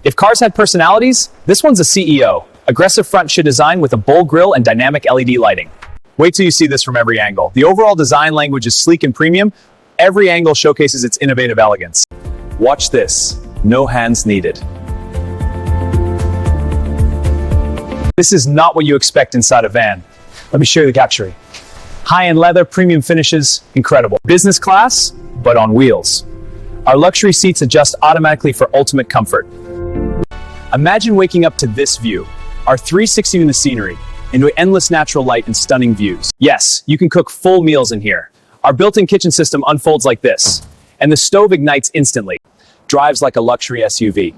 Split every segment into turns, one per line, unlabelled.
If cars had personalities, this one's a CEO. Aggressive front should design with a bold grille and dynamic LED lighting. Wait till you see this from every angle. The overall design language is sleek and premium. Every angle showcases its innovative elegance. Watch this. No hands needed. This is not what you expect inside a van. Let me show you the luxury. High-end leather, premium finishes, incredible. Business class, but on wheels. Our luxury seats adjust automatically for ultimate comfort. Imagine waking up to this view. Our 360 in the scenery, into endless natural light and stunning views. Yes, you can cook full meals in here. Our built-in kitchen system unfolds like this, and the stove ignites instantly. Drives like a luxury SUV.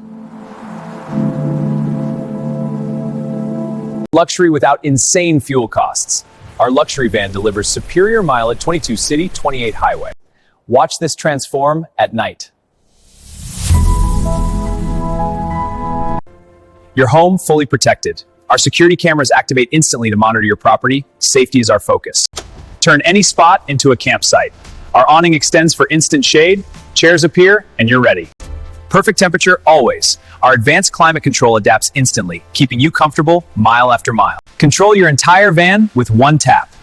Luxury without insane fuel costs. Our luxury van delivers superior mileage, 22 city, 28 highway. Watch this transform at night. Your home fully protected. Our security cameras activate instantly to monitor your property. Safety is our focus. Turn any spot into a campsite. Our awning extends for instant shade. Chairs appear, and you're ready. Perfect temperature always. Our advanced climate control adapts instantly, keeping you comfortable mile after mile. Control your entire van with one tap.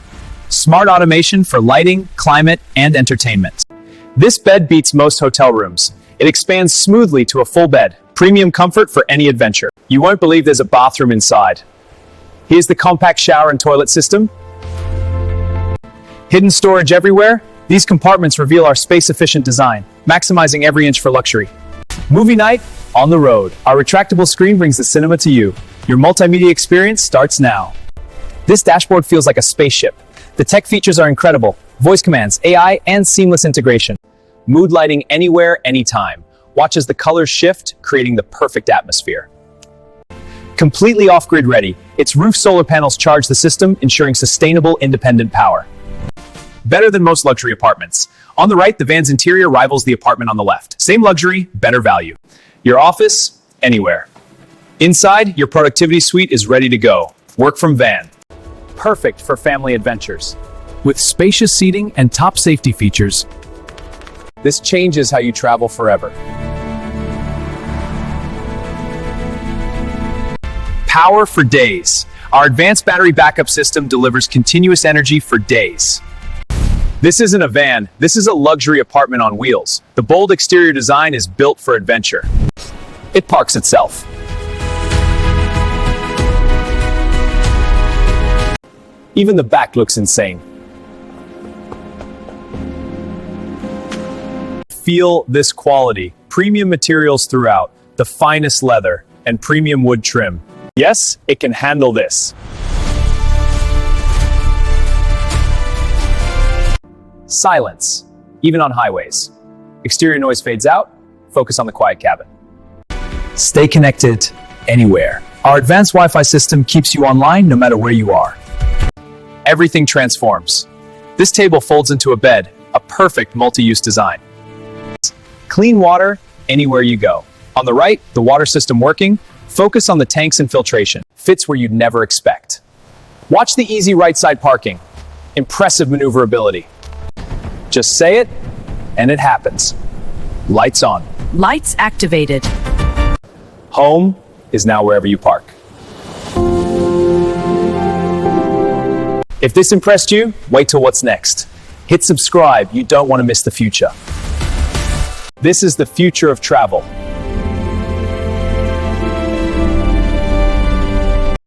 Smart automation for lighting, climate, and entertainment. This bed beats most hotel rooms. It expands smoothly to a full bed. Premium comfort for any adventure. You won't believe there's a bathroom inside. Here's the compact shower and toilet system. Hidden storage everywhere. These compartments reveal our space-efficient design, maximizing every inch for luxury. Movie night on the road. Our retractable screen brings the cinema to you. Your multimedia experience starts now. This dashboard feels like a spaceship. The tech features are incredible. Voice commands, AI, and seamless integration. Mood lighting anywhere, anytime. Watch as the colors shift, creating the perfect atmosphere. Completely off-grid ready. Its roof solar panels charge the system, ensuring sustainable, independent power. Better than most luxury apartments. On the right, the van's interior rivals the apartment on the left. Same luxury, better value. Your office, anywhere. Inside, your productivity suite is ready to go. Work from van. Perfect for family adventures. With spacious seating and top safety features, this changes how you travel forever. Power for days. Our advanced battery backup system delivers continuous energy for days. This isn't a van, this is a luxury apartment on wheels. The bold exterior design is built for adventure. It parks itself. Even the back looks insane. Feel this quality. Premium materials throughout, the finest leather, and premium wood trim. Yes, it can handle this. Silence, even on highways. Exterior noise fades out, focus on the quiet cabin. Stay connected anywhere. Our advanced Wi-Fi system keeps you online no matter where you are. Everything transforms. This table folds into a bed, a perfect multi-use design. Clean water anywhere you go. On the right, the water system working. Focus on the tanks and filtration. Fits where you'd never expect. Watch the easy right side parking. Impressive maneuverability. Just say it, and it happens. Lights on.
Lights activated.
Home is now wherever you park. If this impressed you, wait till what's next. Hit subscribe, you don't want to miss the future. This is the future of travel.